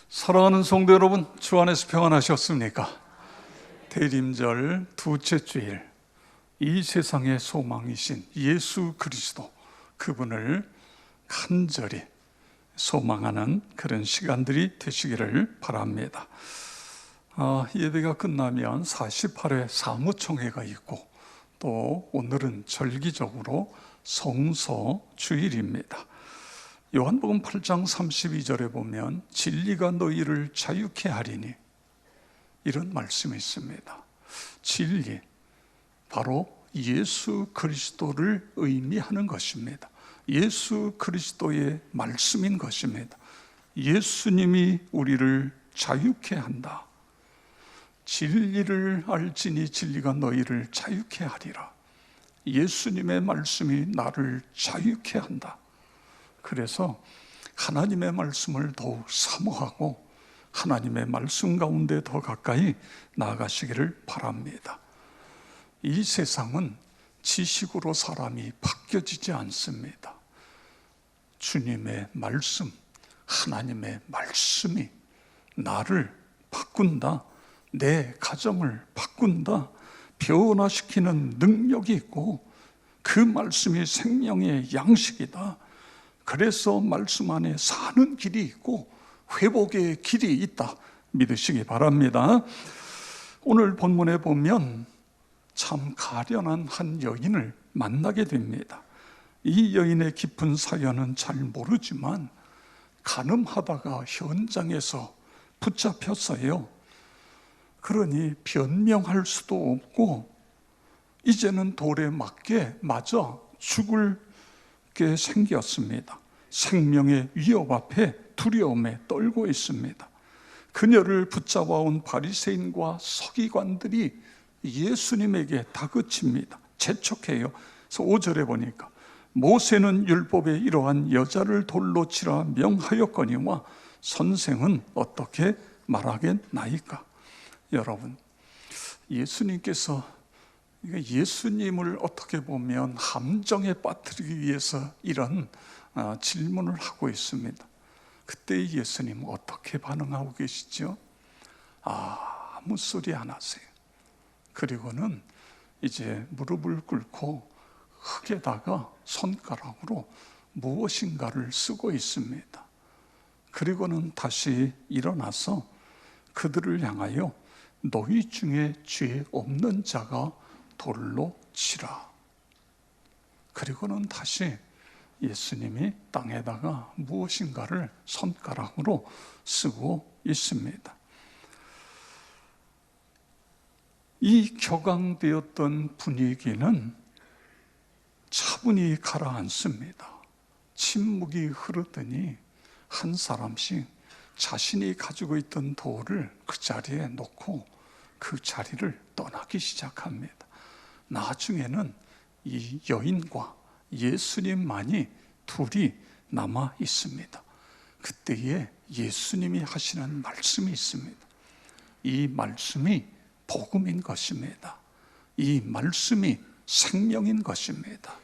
사랑하는 성도 여러분, 주 안에서 평안하셨습니까? 대림절 두째 주일, 이 세상의 소망이신 예수 그리스도, 그분을 간절히 소망하는 그런 시간들이 되시기를 바랍니다. 예배가 끝나면 48회 사무총회가 있고, 또 오늘은 절기적으로 성서 주일입니다. 요한복음 8장 32절에 보면 진리가 너희를 자유케 하리니, 이런 말씀이 있습니다. 진리, 바로 예수 그리스도를 의미하는 것입니다. 예수 그리스도의 말씀인 것입니다. 예수님이 우리를 자유케 한다. 진리를 알지니 진리가 너희를 자유케 하리라. 예수님의 말씀이 나를 자유케 한다. 그래서 하나님의 말씀을 더욱 사모하고 하나님의 말씀 가운데 더 가까이 나아가시기를 바랍니다. 이 세상은 지식으로 사람이 바뀌어지지 않습니다. 주님의 말씀, 하나님의 말씀이 나를 바꾼다, 내 가정을 바꾼다, 변화시키는 능력이 있고, 그 말씀이 생명의 양식이다. 그래서 말씀 안에 사는 길이 있고 회복의 길이 있다 믿으시기 바랍니다. 오늘 본문에 보면 참 가련한 한 여인을 만나게 됩니다. 이 여인의 깊은 사연은 잘 모르지만 간음하다가 현장에서 붙잡혔어요. 그러니 변명할 수도 없고 이제는 돌에 맞아 죽을 게 생겼습니다. 생명의 위협 앞에 두려움에 떨고 있습니다. 그녀를 붙잡아온 바리새인과 서기관들이 예수님에게 다그칩니다. 재촉해요. 그래서 5절에 보니까 모세는 율법에 이러한 여자를 돌로 치라 명하였거니와 선생은 어떻게 말하겠나이까? 여러분, 예수님을 어떻게 보면 함정에 빠뜨리기 위해서 이런 질문을 하고 있습니다. 그때 예수님은 어떻게 반응하고 계시죠? 아무 소리 안 하세요. 그리고는 이제 무릎을 꿇고 흙에다가 손가락으로 무엇인가를 쓰고 있습니다. 그리고는 다시 일어나서 그들을 향하여 너희 중에 죄 없는 자가 돌로 치라. 그리고는 다시 예수님이 땅에다가 무엇인가를 손가락으로 쓰고 있습니다. 이 격앙되었던 분위기는 차분히 가라앉습니다. 침묵이 흐르더니 한 사람씩 자신이 가지고 있던 돌을 그 자리에 놓고 그 자리를 떠나기 시작합니다. 나중에는 이 여인과 예수님만이 둘이 남아 있습니다. 그때에 예수님이 하시는 말씀이 있습니다. 이 말씀이 복음인 것입니다. 이 말씀이 생명인 것입니다.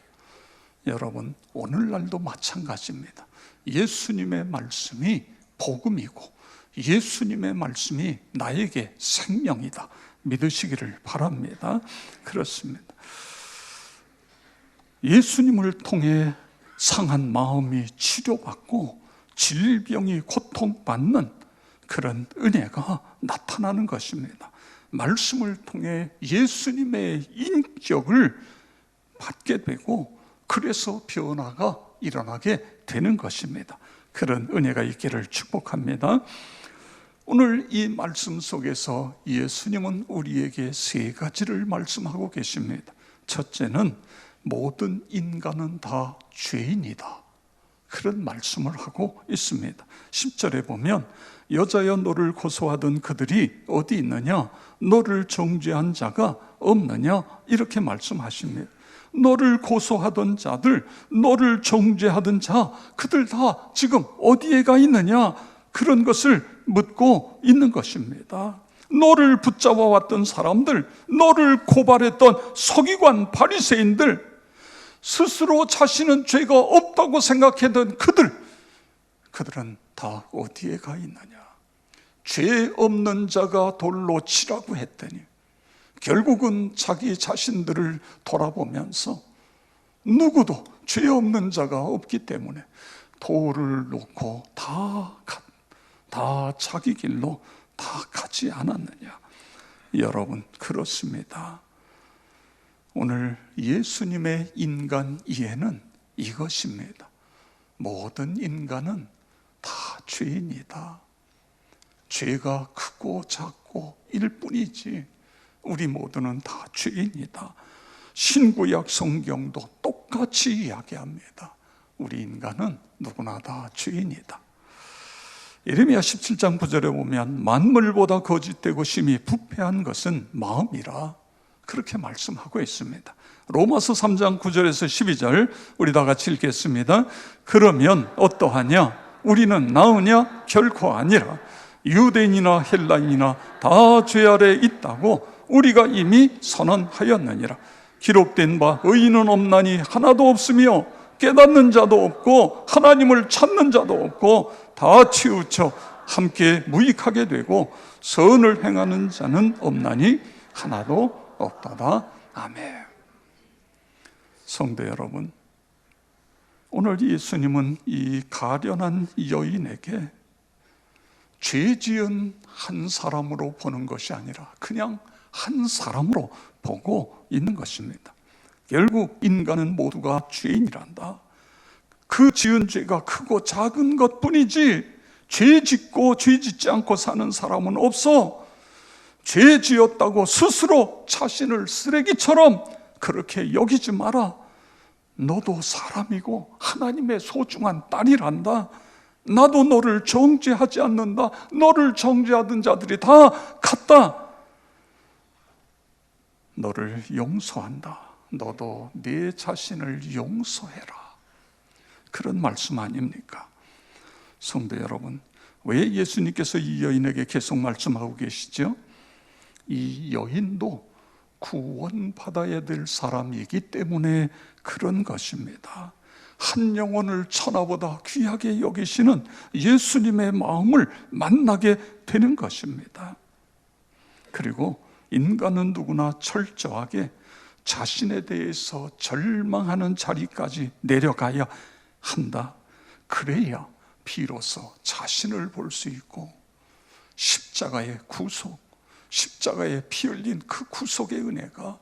여러분, 오늘날도 마찬가지입니다. 예수님의 말씀이 복음이고 예수님의 말씀이 나에게 생명이다 믿으시기를 바랍니다. 그렇습니다. 예수님을 통해 상한 마음이 치료받고 질병이 고통받는 그런 은혜가 나타나는 것입니다. 말씀을 통해 예수님의 인격을 받게 되고 그래서 변화가 일어나게 되는 것입니다. 그런 은혜가 있기를 축복합니다. 오늘 이 말씀 속에서 예수님은 우리에게 세 가지를 말씀하고 계십니다. 첫째는 모든 인간은 다 죄인이다, 그런 말씀을 하고 있습니다. 10절에 보면 여자여 너를 고소하던 그들이 어디 있느냐, 너를 정죄한 자가 없느냐, 이렇게 말씀하십니다. 너를 고소하던 자들, 너를 정죄하던 자, 그들 다 지금 어디에 가 있느냐, 그런 것을 묻고 있는 것입니다. 너를 붙잡아 왔던 사람들, 너를 고발했던 서기관 바리새인들, 스스로 자신은 죄가 없다고 생각했던 그들은 다 어디에 가 있느냐? 죄 없는 자가 돌로 치라고 했더니 결국은 자기 자신들을 돌아보면서 누구도 죄 없는 자가 없기 때문에 돌을 놓고 다 자기 길로 다 가지 않았느냐. 여러분, 그렇습니다. 오늘 예수님의 인간 이해는 이것입니다. 모든 인간은 다 죄인이다. 죄가 크고 작고 일 뿐이지 우리 모두는 다 죄인이다. 신구약 성경도 똑같이 이야기합니다. 우리 인간은 누구나 다 죄인이다. 예레미야 17장 9절에 보면 만물보다 거짓되고 심히 부패한 것은 마음이라 그렇게 말씀하고 있습니다. 로마서 3장 9절에서 12절 우리 다 같이 읽겠습니다. 그러면 어떠하냐? 우리는 나으냐? 결코 아니라 유대인이나 헬라인이나 다 죄 아래 있다고 우리가 이미 선언하였느니라. 기록된 바 의인은 없나니 하나도 없으며 깨닫는 자도 없고 하나님을 찾는 자도 없고 다 치우쳐 함께 무익하게 되고 선을 행하는 자는 없나니 하나도 없도다. 아멘. 성도 여러분, 오늘 예수님은 이 가련한 여인에게 죄 지은 한 사람으로 보는 것이 아니라 그냥 한 사람으로 보고 있는 것입니다. 결국 인간은 모두가 죄인이란다. 그 지은 죄가 크고 작은 것뿐이지 죄 짓고 죄 짓지 않고 사는 사람은 없어. 죄 지었다고 스스로 자신을 쓰레기처럼 그렇게 여기지 마라. 너도 사람이고 하나님의 소중한 딸이란다. 나도 너를 정죄하지 않는다. 너를 정죄하던 자들이 다 같다. 너를 용서한다. 너도 네 자신을 용서해라. 그런 말씀 아닙니까? 성도 여러분, 왜 예수님께서 이 여인에게 계속 말씀하고 계시죠? 이 여인도 구원받아야 될 사람이기 때문에 그런 것입니다. 한 영혼을 천하보다 귀하게 여기시는 예수님의 마음을 만나게 되는 것입니다. 그리고 인간은 누구나 철저하게 자신에 대해서 절망하는 자리까지 내려가야 한다. 그래야 비로소 자신을 볼 수 있고 십자가의 구속, 십자가에 피 흘린 그 구속의 은혜가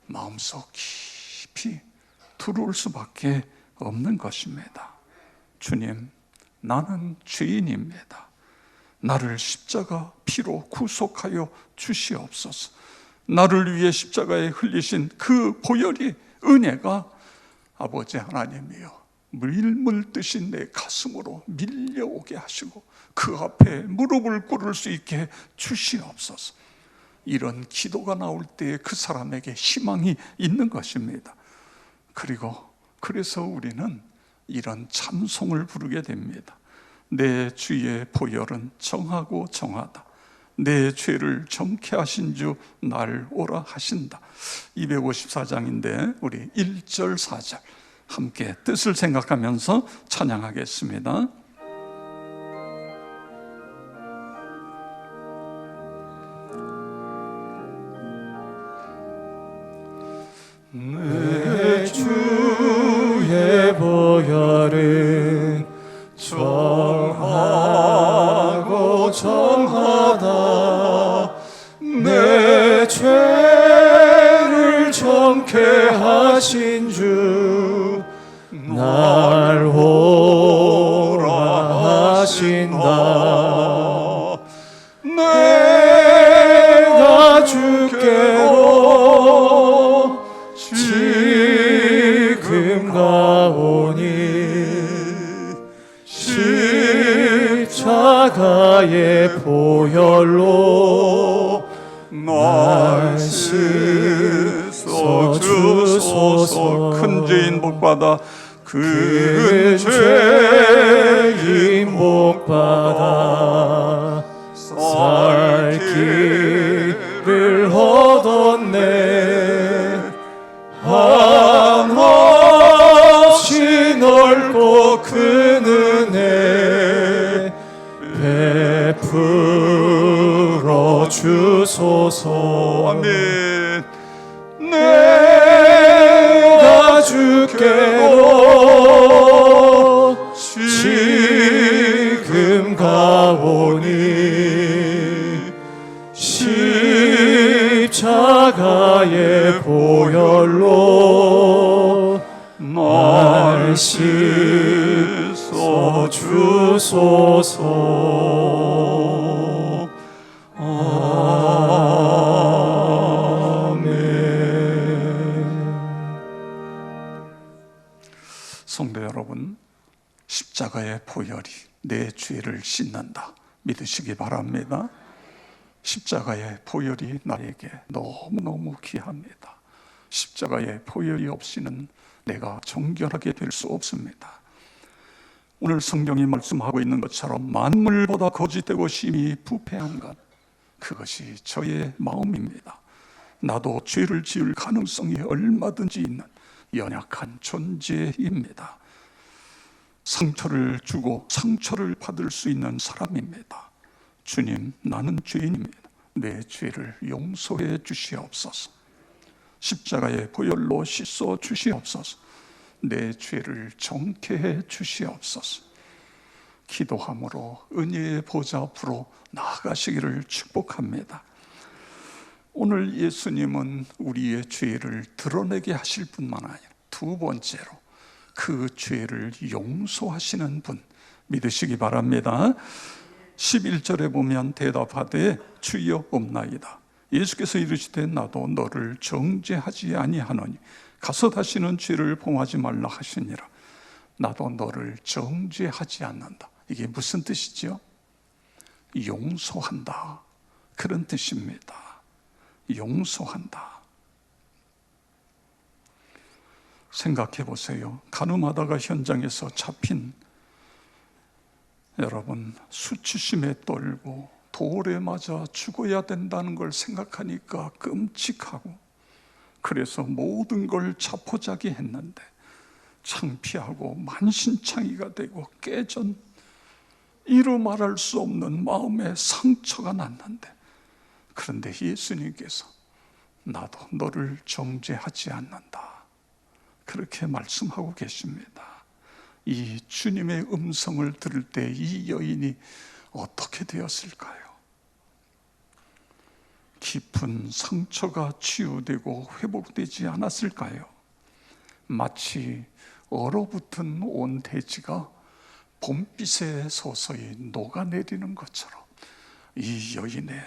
마음속 깊이 들어올 수밖에 없는 것입니다. 주님, 나는 죄인입니다. 나를 십자가 피로 구속하여 주시옵소서. 나를 위해 십자가에 흘리신 그 보혈의 은혜가 아버지 하나님이여 물물 뜨신 내 가슴으로 밀려오게 하시고 그 앞에 무릎을 꿇을 수 있게 주시옵소서. 이런 기도가 나올 때에 그 사람에게 희망이 있는 것입니다. 그래서 우리는 이런 찬송을 부르게 됩니다. 내 주의 보혈은 정하고 정하다. 내 죄를 정케 하신 주 날 오라 하신다. 254장인데 우리 1절 4절 함께 뜻을 생각하면서 찬양하겠습니다. 내 주의 보혈은 정하고 정하다. 내 죄를 정케 하신 주 날 오라 하신다. 내가 주께로 지금 가오니 십자가의 보혈로 날 씻어주소서. 큰 죄인 복받아 큰 죄인 복받아 살 길을 얻었네. 한없이 넓고 큰 은혜 베풀어 주소서. 아멘. 내가 주께로 지금 가오니 십자가의 보혈로 날 씻어 주소서. 성도 여러분, 십자가의 보혈이 내 죄를 씻는다 믿으시기 바랍니다. 십자가의 보혈이 나에게 너무너무 귀합니다. 십자가의 보혈이 없이는 내가 정결하게 될 수 없습니다. 오늘 성경이 말씀하고 있는 것처럼 만물보다 거짓되고 심히 부패한 것, 그것이 저의 마음입니다. 나도 죄를 지을 가능성이 얼마든지 있는 연약한 존재입니다. 상처를 주고 상처를 받을 수 있는 사람입니다. 주님, 나는 죄인입니다. 내 죄를 용서해 주시옵소서. 십자가의 보혈로 씻어 주시옵소서. 내 죄를 정케해 주시옵소서. 기도함으로 은혜의 보좌 앞으로 나아가시기를 축복합니다. 오늘 예수님은 우리의 죄를 드러내게 하실 뿐만 아니라 두 번째로 그 죄를 용서하시는 분 믿으시기 바랍니다. 11절에 보면 대답하되 주여 없나이다. 예수께서 이르시되 나도 너를 정죄하지 아니하노니 가서 다시는 죄를 범하지 말라 하시니라. 나도 너를 정죄하지 않는다. 이게 무슨 뜻이죠? 용서한다, 그런 뜻입니다. 용서한다. 생각해 보세요. 가늠하다가 현장에서 잡힌 여러분, 수치심에 떨고 돌에 맞아 죽어야 된다는 걸 생각하니까 끔찍하고, 그래서 모든 걸 자포자기 했는데 창피하고 만신창이가 되고 깨전 이루 말할 수 없는 마음의 상처가 났는데, 그런데 예수님께서 나도 너를 정죄하지 않는다, 그렇게 말씀하고 계십니다. 이 주님의 음성을 들을 때 이 여인이 어떻게 되었을까요? 깊은 상처가 치유되고 회복되지 않았을까요? 마치 얼어붙은 온 대지가 봄빛에 서서히 녹아내리는 것처럼 이 여인의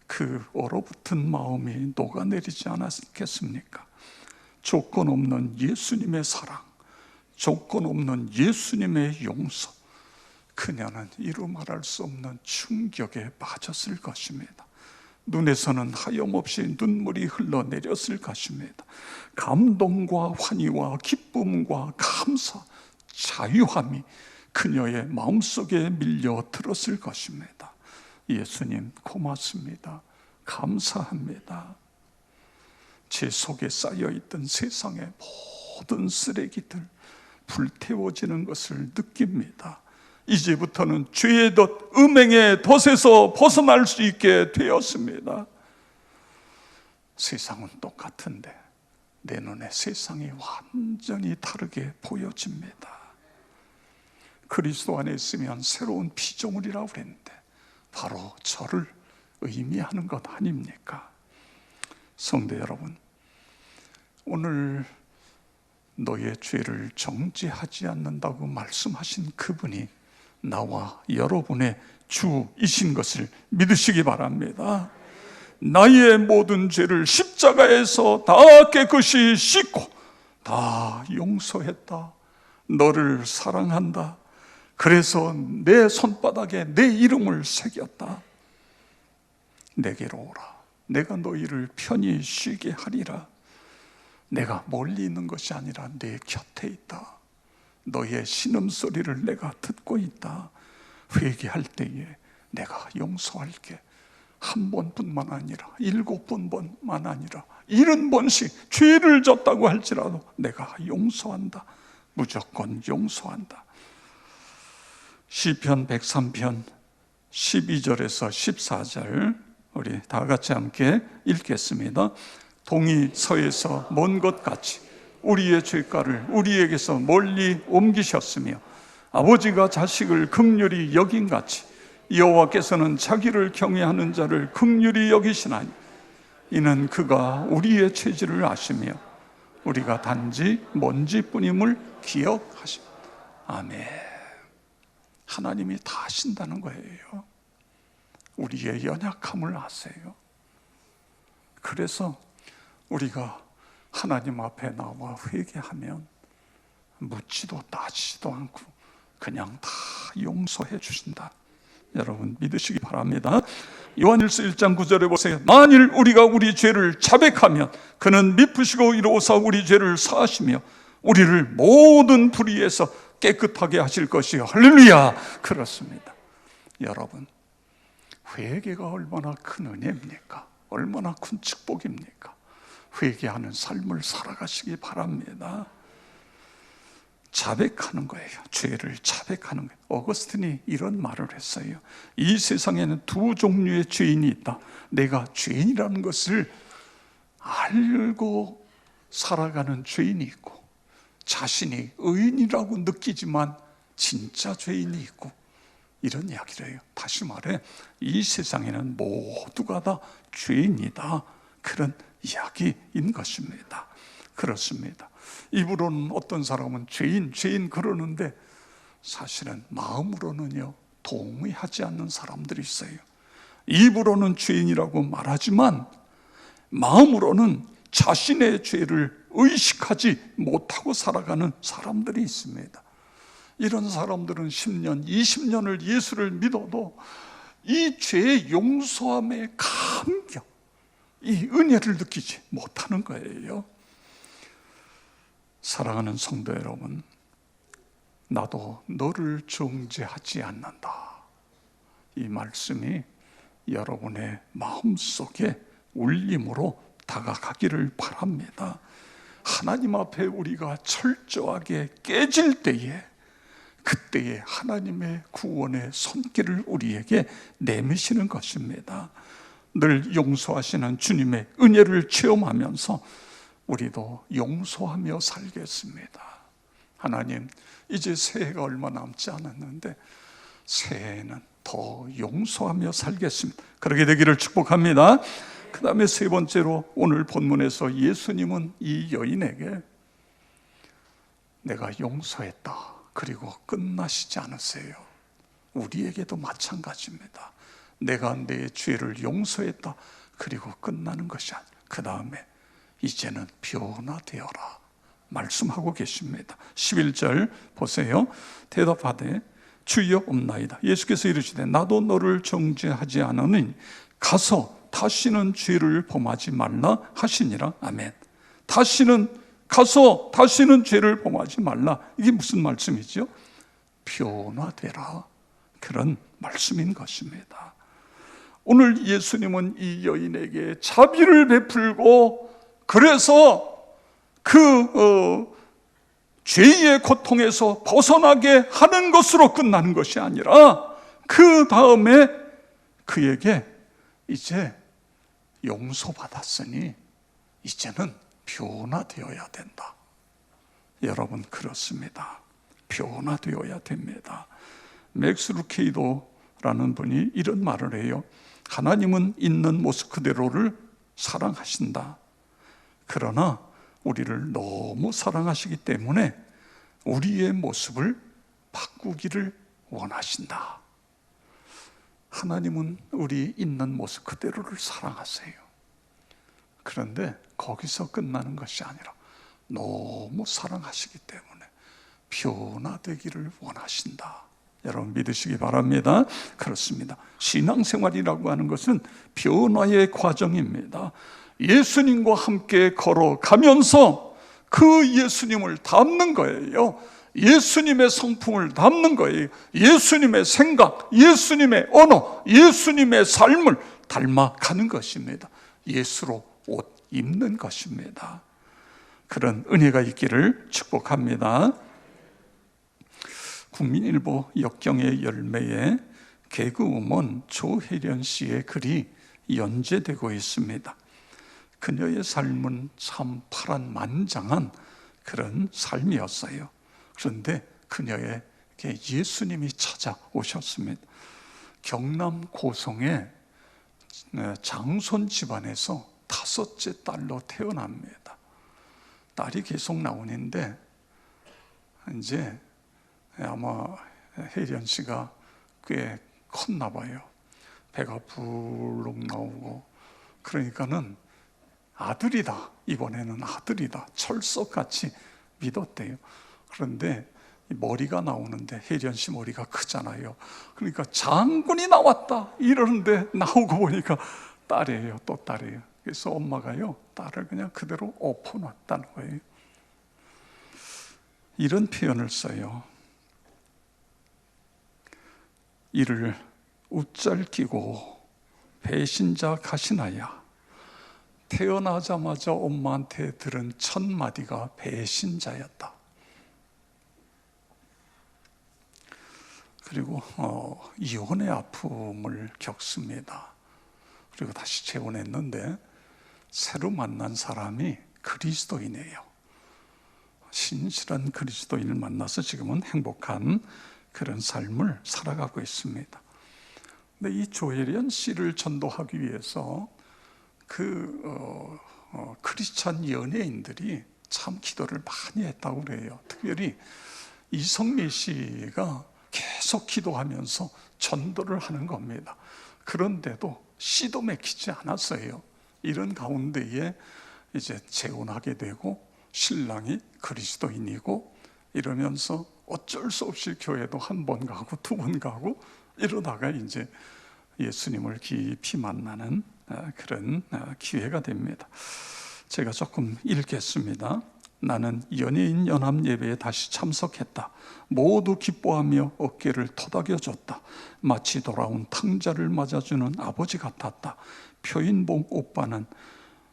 그 얼어붙은 마음이 녹아내리지 않았겠습니까? 조건 없는 예수님의 사랑, 조건 없는 예수님의 용서, 그녀는 이루 말할 수 없는 충격에 빠졌을 것입니다. 눈에서는 하염없이 눈물이 흘러내렸을 것입니다. 감동과 환희와 기쁨과 감사, 자유함이 그녀의 마음속에 밀려들었을 것입니다. 예수님 고맙습니다. 감사합니다. 제 속에 쌓여있던 세상의 모든 쓰레기들 불태워지는 것을 느낍니다. 이제부터는 죄의 덫, 음행의 덫에서 벗어날 수 있게 되었습니다. 세상은 똑같은데 내 눈에 세상이 완전히 다르게 보여집니다. 그리스도 안에 있으면 새로운 피조물이라고 그랬는데 바로 저를 의미하는 것 아닙니까? 성도 여러분, 오늘 너의 죄를 정죄하지 않는다고 말씀하신 그분이 나와 여러분의 주이신 것을 믿으시기 바랍니다. 나의 모든 죄를 십자가에서 다 깨끗이 씻고 다 용서했다. 너를 사랑한다. 그래서 내 손바닥에 내 이름을 새겼다. 내게로 오라. 내가 너희를 편히 쉬게 하리라. 내가 멀리 있는 것이 아니라 내 곁에 있다. 너의 신음소리를 내가 듣고 있다. 회개할 때에 내가 용서할게. 한 번뿐만 아니라 7번만 아니라 70번씩 죄를 졌다고 할지라도 내가 용서한다. 무조건 용서한다. 시편 103편 12절에서 14절 우리 다 같이 함께 읽겠습니다. 동이 서에서 먼 것 같이 우리의 죄가를 우리에게서 멀리 옮기셨으며 아버지가 자식을 긍휼히 여긴 같이 여호와께서는 자기를 경외하는 자를 긍휼히 여기시나니 이는 그가 우리의 죄질을 아시며 우리가 단지 먼지뿐임을 기억하십니다. 아멘. 하나님이 다 아신다는 거예요. 우리의 연약함을 아세요. 그래서 우리가 하나님 앞에 나와 회개하면 묻지도 따지지도 않고 그냥 다 용서해 주신다. 여러분 믿으시기 바랍니다. 요한일서 1장 9절에 보세요. 만일 우리가 우리 죄를 자백하면 그는 미쁘시고 이로써 우리 죄를 사하시며 우리를 모든 불의에서 깨끗하게 하실 것이요. 할렐루야. 그렇습니다. 여러분 회개가 얼마나 큰 은혜입니까? 얼마나 큰 축복입니까? 회개하는 삶을 살아가시기 바랍니다. 자백하는 거예요. 죄를 자백하는 거예요. 어거스틴이 이런 말을 했어요. 이 세상에는 두 종류의 죄인이 있다. 내가 죄인이라는 것을 알고 살아가는 죄인이 있고 자신이 의인이라고 느끼지만 진짜 죄인이 있고 이런 이야기를 해요. 다시 말해 이 세상에는 모두가 다 죄인이다. 그런 이야기인 것입니다. 그렇습니다. 입으로는 어떤 사람은 죄인 그러는데 사실은 마음으로는요 동의하지 않는 사람들이 있어요. 입으로는 죄인이라고 말하지만 마음으로는 자신의 죄를 의식하지 못하고 살아가는 사람들이 있습니다. 이런 사람들은 10년, 20년을 예수를 믿어도 이 죄의 용서함의 감격, 이 은혜를 느끼지 못하는 거예요. 사랑하는 성도 여러분, 나도 너를 정죄하지 않는다. 이 말씀이 여러분의 마음속에 울림으로 다가가기를 바랍니다. 하나님 앞에 우리가 철저하게 깨질 때에 그때에 하나님의 구원의 손길을 우리에게 내미시는 것입니다. 늘 용서하시는 주님의 은혜를 체험하면서 우리도 용서하며 살겠습니다. 하나님, 이제 새해가 얼마 남지 않았는데 새해에는 더 용서하며 살겠습니다. 그렇게 되기를 축복합니다. 그 다음에 세 번째로 오늘 본문에서 예수님은 이 여인에게 내가 용서했다. 그리고 끝나시지 않으세요. 우리에게도 마찬가지입니다. 내가 내 죄를 용서했다. 그리고 끝나는 것이 아니라 그 다음에 이제는 변화되어라 말씀하고 계십니다. 11절 보세요. 대답하되 주여 없나이다. 예수께서 이르시되 나도 너를 정죄하지 않으니 가서 다시는 죄를 범하지 말라 하시니라. 아멘. 가서 다시는 죄를 범하지 말라. 이게 무슨 말씀이죠? 변화되라. 그런 말씀인 것입니다. 오늘 예수님은 이 여인에게 자비를 베풀고 그래서 죄의 고통에서 벗어나게 하는 것으로 끝나는 것이 아니라 그 다음에 그에게 이제 용서받았으니 이제는 변화되어야 된다. 여러분 그렇습니다. 변화되어야 됩니다. 맥스 루케이도라는 분이 이런 말을 해요. 하나님은 있는 모습 그대로를 사랑하신다. 그러나 우리를 너무 사랑하시기 때문에 우리의 모습을 바꾸기를 원하신다. 하나님은 우리 있는 모습 그대로를 사랑하세요. 그런데 거기서 끝나는 것이 아니라 너무 사랑하시기 때문에 변화되기를 원하신다. 여러분 믿으시기 바랍니다. 그렇습니다. 신앙생활이라고 하는 것은 변화의 과정입니다. 예수님과 함께 걸어가면서 그 예수님을 닮는 거예요. 예수님의 성품을 닮는 거예요. 예수님의 생각, 예수님의 언어, 예수님의 삶을 닮아가는 것입니다. 예수로 옷 입는 것입니다. 그런 은혜가 있기를 축복합니다. 국민일보 역경의 열매에 개그우먼 조혜련 씨의 글이 연재되고 있습니다. 그녀의 삶은 참 파란만장한 그런 삶이었어요. 그런데 그녀에게 예수님이 찾아오셨습니다. 경남 고성의 장손 집안에서 5째 딸로 태어납니다. 딸이 계속 나오는데 이제 아마 혜련 씨가 꽤 컸나 봐요. 배가 불룩 나오고, 그러니까는 아들이다, 이번에는 아들이다, 철석같이 믿었대요. 그런데 머리가 나오는데 혜련 씨 머리가 크잖아요. 그러니까 장군이 나왔다 이러는데 나오고 보니까 딸이에요. 또 딸이에요. 그래서 엄마가요, 딸을 그냥 그대로 엎어놨다는 거예요. 이런 표현을 써요. 이를 웃잘끼고 배신자 가시나야. 태어나자마자 엄마한테 들은 첫 마디가 배신자였다. 그리고 이혼의 아픔을 겪습니다. 그리고 다시 재혼했는데 새로 만난 사람이 그리스도인이에요. 신실한 그리스도인을 만나서 지금은 행복한 그런 삶을 살아가고 있습니다. 근데 이 조혜련 씨를 전도하기 위해서 크리스찬 연예인들이 참 기도를 많이 했다고 그래요. 특별히 이성미 씨가 계속 기도하면서 전도를 하는 겁니다. 그런데도 씨도 맥히지 않았어요. 이런 가운데에 이제 재혼하게 되고 신랑이 그리스도인이고 이러면서 어쩔 수 없이 교회도 한 번 가고 2번 가고 이러다가 이제 예수님을 깊이 만나는 그런 기회가 됩니다. 제가 조금 읽겠습니다. 나는 연예인 연합 예배에 다시 참석했다. 모두 기뻐하며 어깨를 토닥여줬다. 마치 돌아온 탕자를 맞아주는 아버지 같았다. 표인봉 오빠는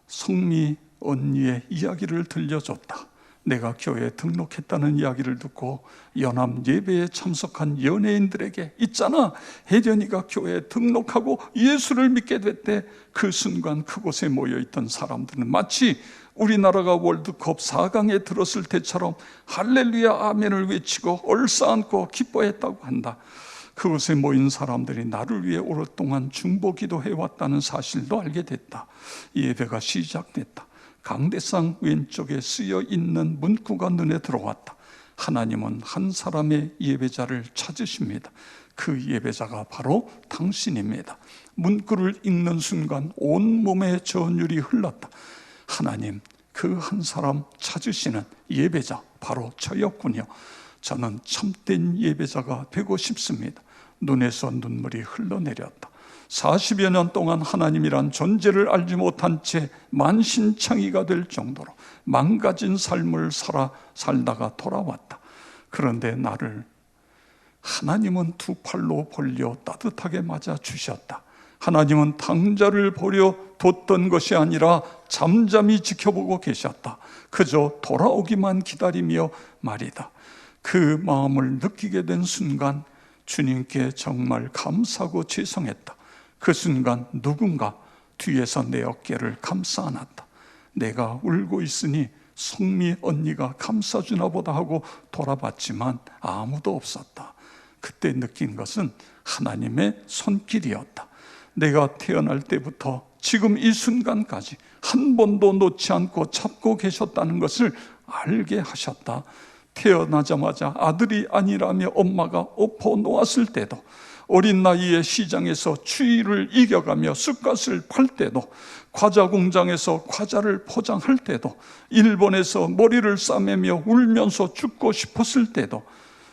성미 언니의 이야기를 들려줬다. 내가 교회에 등록했다는 이야기를 듣고 연합 예배에 참석한 연예인들에게 있잖아, 혜련이가 교회에 등록하고 예수를 믿게 됐대. 그 순간 그곳에 모여있던 사람들은 마치 우리나라가 월드컵 4강에 들었을 때처럼 할렐루야 아멘을 외치고 얼싸안고 기뻐했다고 한다. 그곳에 모인 사람들이 나를 위해 오랫동안 중보기도 해왔다는 사실도 알게 됐다. 예배가 시작됐다. 강대상 왼쪽에 쓰여 있는 문구가 눈에 들어왔다. 하나님은 한 사람의 예배자를 찾으십니다. 그 예배자가 바로 당신입니다. 문구를 읽는 순간 온몸에 전율이 흘렀다. 하나님, 그 한 사람 찾으시는 예배자 바로 저였군요. 저는 참된 예배자가 되고 싶습니다. 눈에서 눈물이 흘러내렸다. 40여 년 동안 하나님이란 존재를 알지 못한 채 만신창이가 될 정도로 망가진 삶을 살다가 돌아왔다. 그런데 나를 하나님은 2팔로 벌려 따뜻하게 맞아 주셨다. 하나님은 탕자를 버려 뒀던 것이 아니라 잠잠히 지켜보고 계셨다. 그저 돌아오기만 기다리며 말이다. 그 마음을 느끼게 된 순간 주님께 정말 감사하고 죄송했다. 그 순간 누군가 뒤에서 내 어깨를 감싸 안았다. 내가 울고 있으니 성미 언니가 감싸주나 보다 하고 돌아봤지만 아무도 없었다. 그때 느낀 것은 하나님의 손길이었다. 내가 태어날 때부터 지금 이 순간까지 한 번도 놓지 않고 잡고 계셨다는 것을 알게 하셨다. 태어나자마자 아들이 아니라며 엄마가 엎어 놓았을 때도, 어린 나이에 시장에서 추위를 이겨가며 쑥갓을 팔 때도, 과자 공장에서 과자를 포장할 때도, 일본에서 머리를 싸매며 울면서 죽고 싶었을 때도,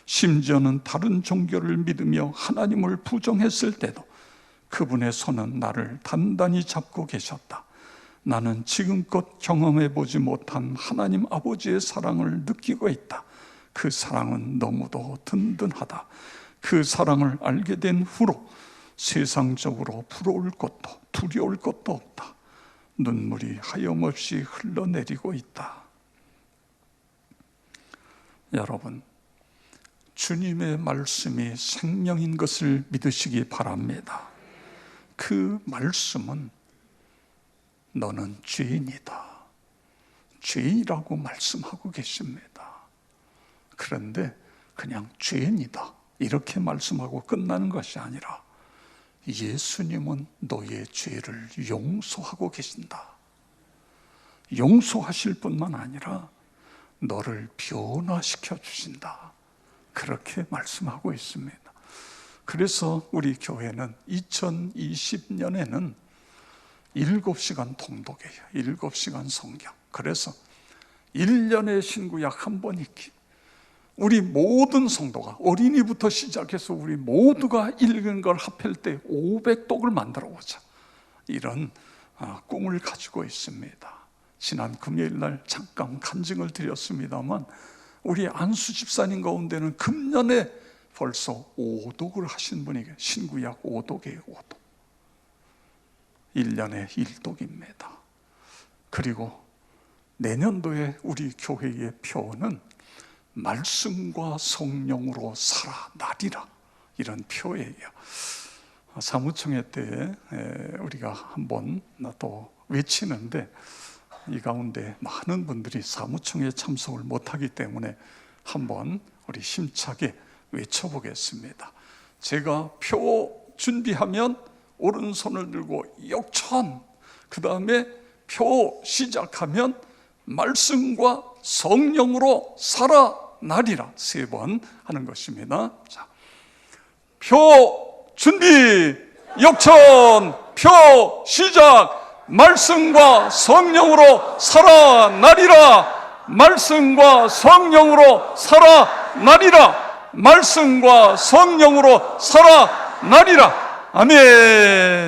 심지어는 다른 종교를 믿으며 하나님을 부정했을 때도 그분의 손은 나를 단단히 잡고 계셨다. 나는 지금껏 경험해보지 못한 하나님 아버지의 사랑을 느끼고 있다. 그 사랑은 너무도 든든하다. 그 사랑을 알게 된 후로 세상적으로 부러울 것도 두려울 것도 없다. 눈물이 하염없이 흘러내리고 있다. 여러분, 주님의 말씀이 생명인 것을 믿으시기 바랍니다. 그 말씀은 너는 죄인이다, 죄인이라고 말씀하고 계십니다. 그런데 그냥 죄인이다 이렇게 말씀하고 끝나는 것이 아니라 예수님은 너의 죄를 용서하고 계신다. 용서하실 뿐만 아니라 너를 변화시켜 주신다. 그렇게 말씀하고 있습니다. 그래서 우리 교회는 2020년에는 7시간 통독이에요. 7시간 성경. 그래서 1년에 신구약 한 번 읽기. 우리 모든 성도가, 어린이부터 시작해서 우리 모두가 읽은 걸 합할 때 500독을 만들어 보자, 이런 꿈을 가지고 있습니다. 지난 금요일 날 잠깐 간증을 드렸습니다만 우리 안수 집사님 가운데는 금년에 벌써 5독을 하신 분이 계세요. 신구약 5독이에요. 5독. 1년에 1독입니다. 그리고 내년도에 우리 교회의 표어는 말씀과 성령으로 살아나리라, 이런 표예요. 사무총회 때 우리가 한번 또 외치는데 이 가운데 많은 분들이 사무총회 참석을 못하기 때문에 한번 우리 힘차게 외쳐보겠습니다. 제가 표 준비하면 오른손을 들고 역천, 그 다음에 표 시작하면 말씀과 성령으로 살아나리라 3번 하는 것입니다. 자, 표 준비 역천, 표 시작. 말씀과 성령으로 살아나리라. 말씀과 성령으로 살아나리라. 말씀과 성령으로 살아나리라. 아멘.